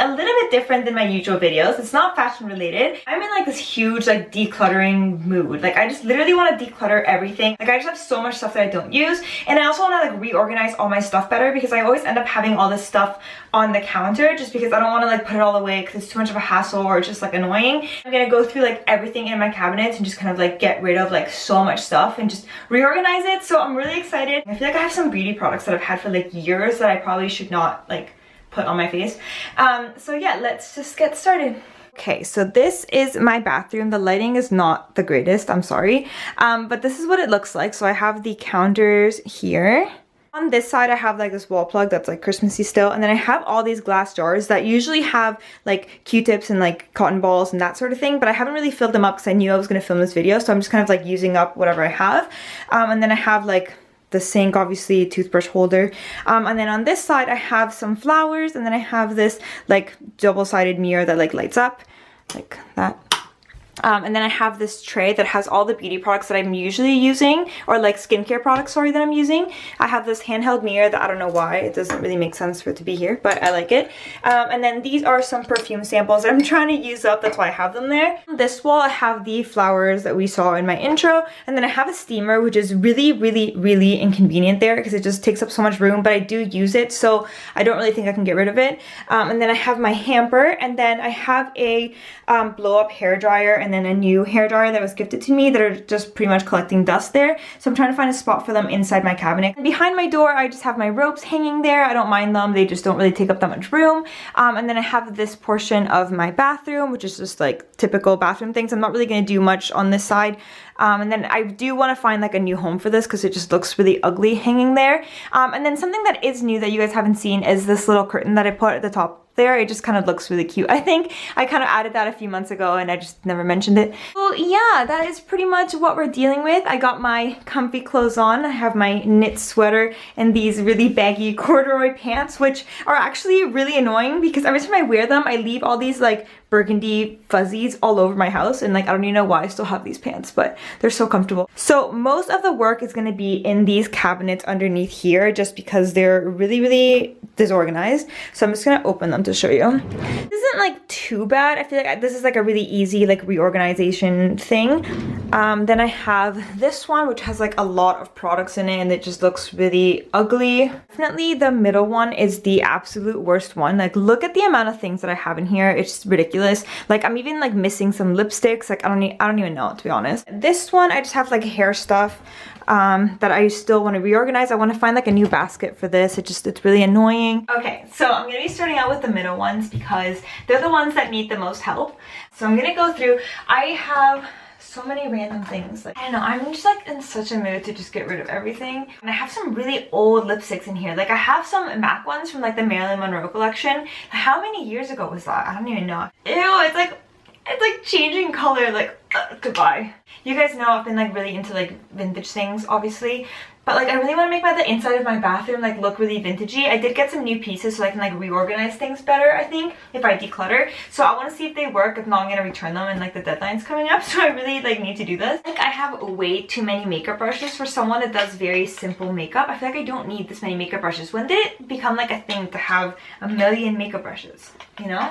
a little bit different than my usual videos. It's not fashion related. I'm in like this huge like decluttering mood. Like I just literally want to declutter everything. Like I just have so much stuff that I don't use, and I also want to like reorganize all my stuff better because I always end up having all this stuff on the counter just because I don't want to like put it all away because it's too much of a hassle or it's just like annoying. I'm gonna go through like everything in my cabinets and just kind of like get rid of like so much stuff and just reorganize it. So I'm really excited. I feel like I have some beauty products that I've had for like years that I probably should not like put on my face. So yeah, let's just get started. Okay, so this is my bathroom. The lighting is not the greatest, I'm sorry. But this is what it looks like. So I have the counters here. On this side, I have like this wall plug that's like Christmassy still, and then I have all these glass jars that usually have like Q-tips and like cotton balls and that sort of thing, but I haven't really filled them up because I knew I was going to film this video, so I'm just kind of like using up whatever I have. And then I have like the sink, obviously, toothbrush holder, and then on this side I have some flowers, and then I have this like double-sided mirror that like lights up like that. And then I have this tray that has all the beauty products that I'm usually using, or like skincare products, sorry, that I'm using. I have this handheld mirror that I don't know why, it doesn't really make sense for it to be here, but I like it. And then these are some perfume samples that I'm trying to use up, that's why I have them there. On this wall I have the flowers that we saw in my intro, and then I have a steamer, which is really inconvenient there because it just takes up so much room, but I do use it, so I don't really think I can get rid of it. And then I have my hamper, and then I have a blow up hair dryer, and then a new hair dryer that was gifted to me that are just pretty much collecting dust there. So I'm trying to find a spot for them inside my cabinet. And behind my door, I just have my ropes hanging there. I don't mind them. They just don't really take up that much room. And then I have this portion of my bathroom, which is just like typical bathroom things. I'm not really going to do much on this side. And then I do want to find like a new home for this because it just looks really ugly hanging there. And then something that is new that you guys haven't seen is this little curtain that I put at the top there. It just kind of looks really cute. I think I kind of added that a few months ago and I just never mentioned it. So yeah, that is pretty much what we're dealing with. I got my comfy clothes on. I have my knit sweater and these really baggy corduroy pants, which are actually really annoying because every time I wear them, I leave all these like burgundy fuzzies all over my house, and like I don't even know why I still have these pants, but they're so comfortable. So most of the work is going to be in these cabinets underneath here just because they're really disorganized. So I'm just going to open them to show you. This isn't like too bad. I feel like this is like a really easy like reorganization thing. Then I have this one which has like a lot of products in it and it just looks really ugly. Definitely the middle one is the absolute worst one. Like look at the amount of things that I have in here. It's ridiculous. Like I'm even like missing some lipsticks. Like I don't even know, to be honest. This one I just have like hair stuff that I still want to reorganize. I want to find like a new basket for this. It's really annoying. Okay, so I'm gonna be starting out with the middle ones because they're the ones that need the most help. So I'm gonna go through. I have so many random things. Like I don't know, I'm just like in such a mood to just get rid of everything. And I have some really old lipsticks in here. Like I have some MAC ones from like the Marilyn Monroe collection. How many years ago was that? I don't even know. Ew, it's like changing color, like goodbye. You guys know I've been like really into like vintage things, obviously, but like I really want to make the inside of my bathroom like look really vintagey. I did get some new pieces so I can like reorganize things better, I think, if I declutter. So I want to see if they work. If not, I'm gonna return them, and like the deadline's coming up, so I really like need to do this. Like I have way too many makeup brushes for someone that does very simple makeup. I feel like I don't need this many makeup brushes. When did it become like a thing to have a million makeup brushes, you know?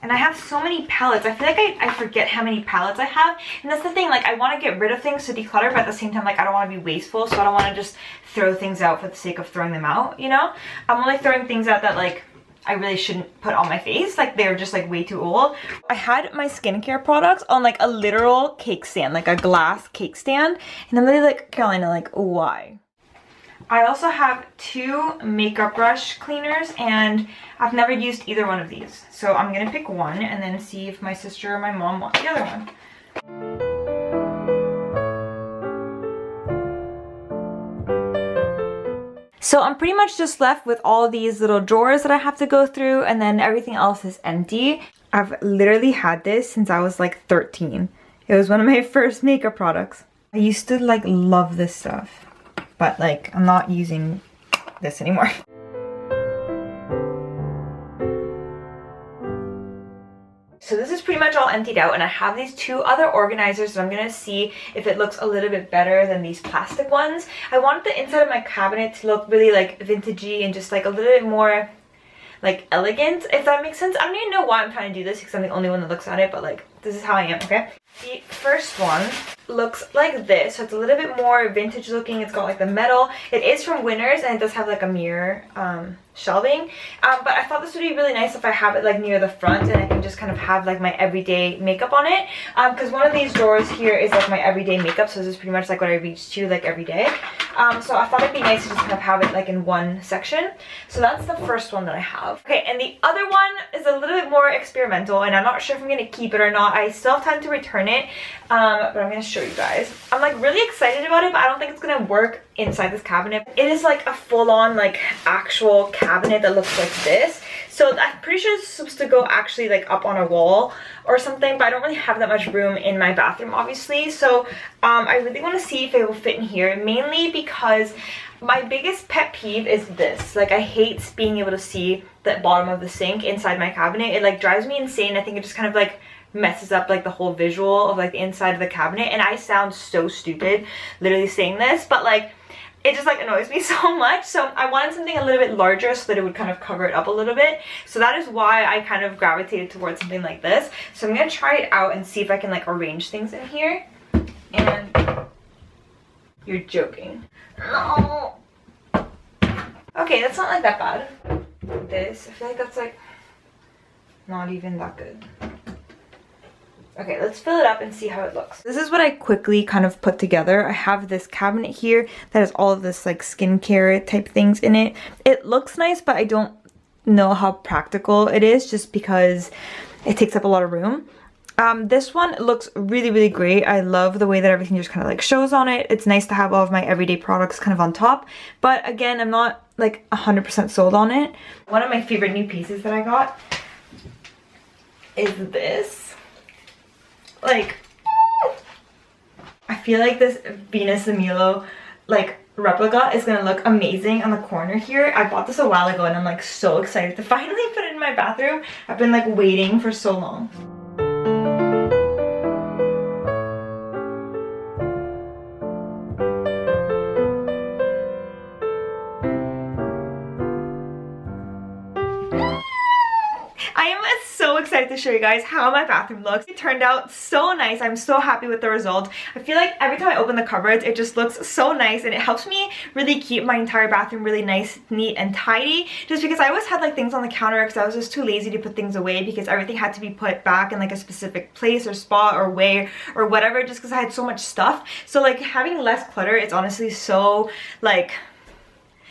And I have so many palettes. I feel like I forget how many palettes I have. And that's the thing, like I want to get rid of things to declutter, but at the same time, like I don't want to be wasteful, so I don't want to just throw things out for the sake of throwing them out, you know? I'm only throwing things out that like I really shouldn't put on my face. Like they're just like way too old. I had my skincare products on like a literal cake stand, like a glass cake stand. And I'm really like, Carolina, like why? I also have two makeup brush cleaners and I've never used either one of these. So I'm gonna pick one and then see if my sister or my mom want the other one. So I'm pretty much just left with all these little drawers that I have to go through, and then everything else is empty. I've literally had this since I was like 13. It was one of my first makeup products. I used to like love this stuff, but like I'm not using this anymore. So this is pretty much all emptied out, and I have these two other organizers that I'm gonna see if it looks a little bit better than these plastic ones. I want the inside of my cabinet to look really like vintagey and just like a little bit more like elegant, if that makes sense. I don't even know why I'm trying to do this because I'm the only one that looks at it, but like this is how I am, okay? The first one looks like this, so it's a little bit more vintage looking. It's got like the metal. It is from Winners and it does have like a mirror shelving, but I thought this would be really nice if I have it like near the front and I can just kind of have like my everyday makeup on it, because one of these drawers here is like my everyday makeup, so this is pretty much like what I reach to like every day. So I thought it'd be nice to just kind of have it like in one section. So that's the first one that I have. Okay, and the other one is a little bit more experimental and I'm not sure if I'm going to keep it or not. I still have time to return it, but I'm going to show you guys. I'm like really excited about it, but I don't think it's going to work inside this cabinet. It is like a full-on like actual cabinet that looks like this. So I'm pretty sure it's supposed to go actually like up on a wall or something, but I don't really have that much room in my bathroom obviously. So I really want to see if it will fit in here, mainly because my biggest pet peeve is this. Like I hate being able to see the bottom of the sink inside my cabinet. It like drives me insane. I think it just kind of like messes up like the whole visual of like the inside of the cabinet, and I sound so stupid literally saying this, but like it just like annoys me so much. So I wanted something a little bit larger so that it would kind of cover it up a little bit. So that is why I kind of gravitated towards something like this. So I'm gonna try it out and see if I can like arrange things in here. And you're joking. No. Okay, that's not like that bad. This, I feel like that's like not even that good. Okay, let's fill it up and see how it looks. This is what I quickly kind of put together. I have this cabinet here that has all of this like skincare type things in it. It looks nice, but I don't know how practical it is just because it takes up a lot of room. This one looks really, really great. I love the way that everything just kind of like shows on it. It's nice to have all of my everyday products kind of on top. But again, I'm not like 100% sold on it. One of my favorite new pieces that I got is this. Like, I feel like this Venus de Milo like replica is gonna look amazing on the corner here. I bought this a while ago and I'm like so excited to finally put it in my bathroom. I've been like waiting for so long. I am so excited to show you guys how my bathroom looks. It turned out so nice. I'm so happy with the result. I feel like every time I open the cupboards, it just looks so nice and it helps me really keep my entire bathroom really nice, neat, and tidy. Just because I always had like things on the counter because I was just too lazy to put things away because everything had to be put back in like a specific place or spot or way or whatever, just because I had so much stuff. So like having less clutter, it's honestly so like,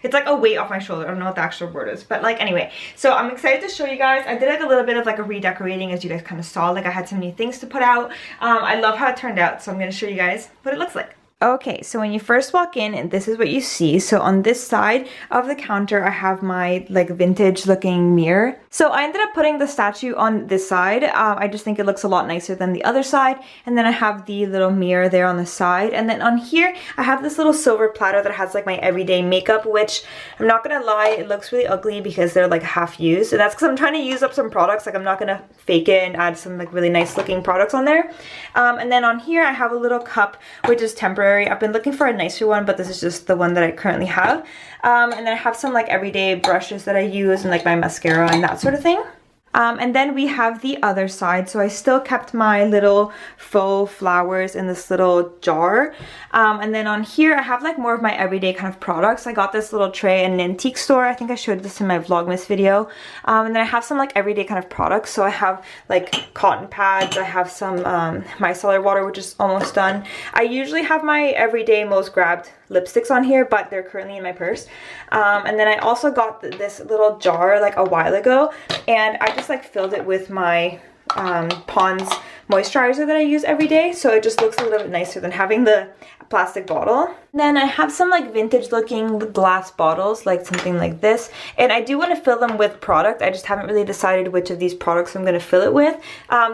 it's like a weight off my shoulder. I don't know what the actual word is, but like anyway, so I'm excited to show you guys. I did like a little bit of like a redecorating, as you guys kind of saw. Like I had some new things to put out. I love how it turned out, so I'm going to show you guys what it looks like. Okay, so when you first walk in, and this is what you see. So on this side of the counter, I have my like vintage looking mirror. So I ended up putting the statue on this side. I just think it looks a lot nicer than the other side. And then I have the little mirror there on the side. And then on here, I have this little silver platter that has like my everyday makeup, which I'm not gonna lie, it looks really ugly because they're like half used. And that's because I'm trying to use up some products. Like I'm not gonna fake it and add some like really nice looking products on there. And then on here, I have a little cup, which is temporary. I've been looking for a nicer one, but this is just the one that I currently have. And then I have some like everyday brushes that I use and like my mascara and that sort of thing. And then we have the other side. So I still kept my little faux flowers in this little jar. And then on here, I have like more of my everyday kind of products. I got this little tray in an antique store. I think I showed this in my Vlogmas video. And then I have some like everyday kind of products. So I have like cotton pads. I have some micellar water, which is almost done. I usually have my everyday most grabbed lipsticks on here, but they're currently in my purse. And then I also got this little jar like a while ago, and I just like filled it with my Pond's moisturizer that I use every day, so it just looks a little bit nicer than having the plastic bottle. Then I have some like vintage looking glass bottles, like something like this, and I do want to fill them with product. I just haven't really decided which of these products I'm going to fill it with.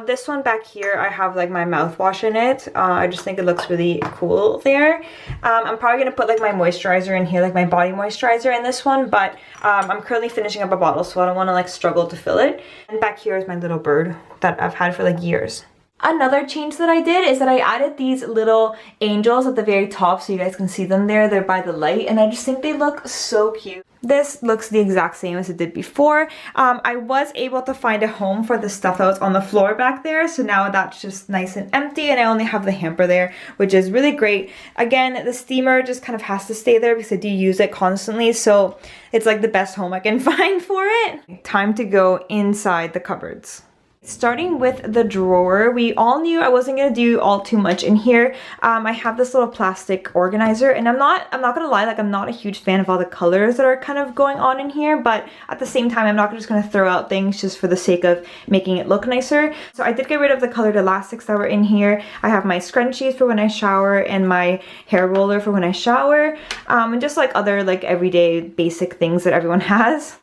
This one back here, I have like my mouthwash in it. I just think it looks really cool there. I'm probably going to put like my moisturizer in here, like my body moisturizer in this one, but I'm currently finishing up a bottle, so I don't want to like struggle to fill it. And back here is my little bird that I've had for like years. Another change that I did is that I added these little angels at the very top so you guys can see them there. They're by the light and I just think they look so cute. This looks the exact same as it did before. I was able to find a home for the stuff that was on the floor back there, so now that's just nice and empty, and I only have the hamper there, which is really great. Again, the steamer just kind of has to stay there because I do use it constantly, so it's like the best home I can find for it. Time to go inside the cupboards. Starting with the drawer, we all knew I wasn't gonna do all too much in here. I have this little plastic organizer, and I'm not gonna lie, like I'm not a huge fan of all the colors that are kind of going on in here, but at the same time, I'm not just gonna throw out things just for the sake of making it look nicer. So I did get rid of the colored elastics that were in here. I have my scrunchies for when I shower and my hair roller for when I shower, and just like other like everyday basic things that everyone has.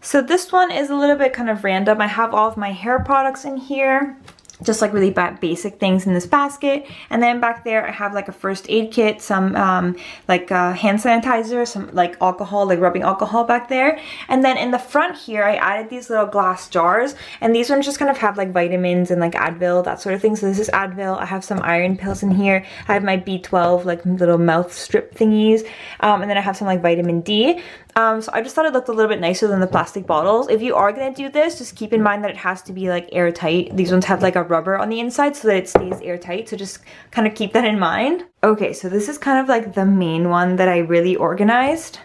So this one is a little bit kind of random. I have all of my hair products in here, just like really basic things in this basket. And then back there I have like a first aid kit, some hand sanitizer, some like alcohol, like rubbing alcohol back there. And then in the front here I added these little glass jars, and these ones just kind of have like vitamins and like Advil, that sort of thing. So this is Advil. I have some iron pills in here. I have my B12 like little mouth strip thingies, and then I have some like vitamin D. So I just thought it looked a little bit nicer than the plastic bottles. If you are gonna do this, just keep in mind that it has to be like airtight. These ones have like a rubber on the inside so that it stays airtight, so just kind of keep that in mind. Okay, so this is kind of like the main one that I really organized,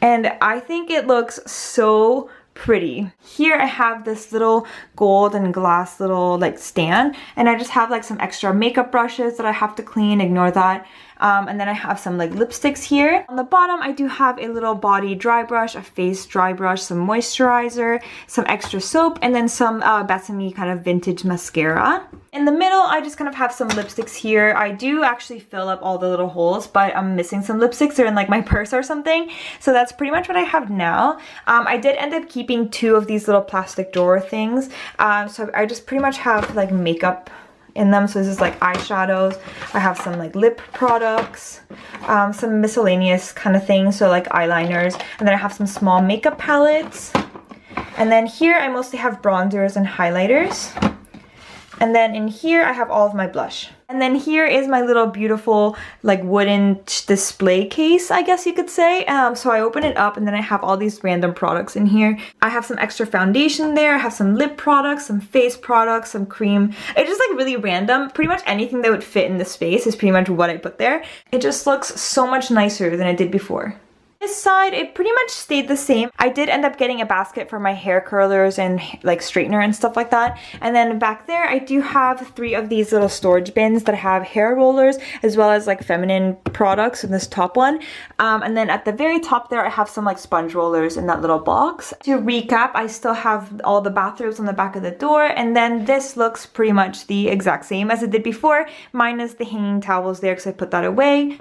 and I think it looks so pretty. Here I have this little gold and glass little like stand, and I just have like some extra makeup brushes that I have to clean, ignore that. And then I have some like lipsticks here. On the bottom I do have a little body dry brush, a face dry brush, some moisturizer, some extra soap, and then some Betsy kind of vintage mascara. In the middle I just kind of have some lipsticks here. I do actually fill up all the little holes, but I'm missing some lipsticks. They're in like my purse or something. So that's pretty much what I have now. I did end up keeping 2 of these little plastic drawer things. So I just pretty much have like makeup in them. So this is like eyeshadows. I have some like lip products, some miscellaneous kind of things, so like eyeliners, and then I have some small makeup palettes. And then here I mostly have bronzers and highlighters. And then in here I have all of my blush. And then here is my little beautiful like wooden display case, I guess you could say. So I open it up, and then I have all these random products in here. I have some extra foundation there. I have some lip products, some face products, some cream. It's just like really random. Pretty much anything that would fit in the space is pretty much what I put there. It just looks so much nicer than it did before. This side, it pretty much stayed the same. I did end up getting a basket for my hair curlers and like straightener and stuff like that. And then back there, I do have 3 of these little storage bins that have hair rollers as well as like feminine products in this top one. And then at the very top there, I have some like sponge rollers in that little box. To recap, I still have all the bathrobes on the back of the door, and then this looks pretty much the exact same as it did before, minus the hanging towels there because I put that away.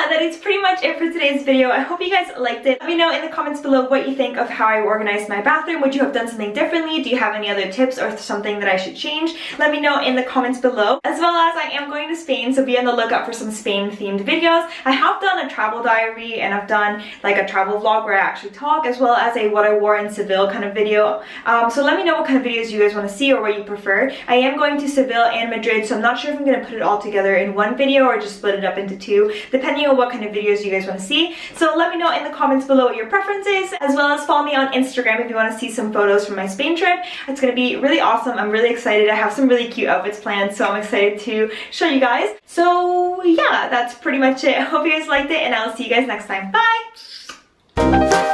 That is pretty much it for today's video. I hope you guys liked it. Let me know in the comments below what you think of how I organized my bathroom. Would you have done something differently? Do you have any other tips or something that I should change? Let me know in the comments below. As well as I am going to Spain, so be on the lookout for some Spain themed videos. I have done a travel diary, and I've done like a travel vlog where I actually talk, as well as a what I wore in Seville kind of video. So let me know what kind of videos you guys want to see or what you prefer. I am going to Seville and Madrid, so I'm not sure if I'm going to put it all together in one video or just split it up into 2, depending on what kind of videos you guys want to see. So let me know in the comments below what your preference is, as well as follow me on Instagram if you want to see some photos from my Spain trip. It's going to be really awesome. I'm really excited. I have some really cute outfits planned, so I'm excited to show you guys. So yeah, that's pretty much it. I hope you guys liked it, and I'll see you guys next time. Bye!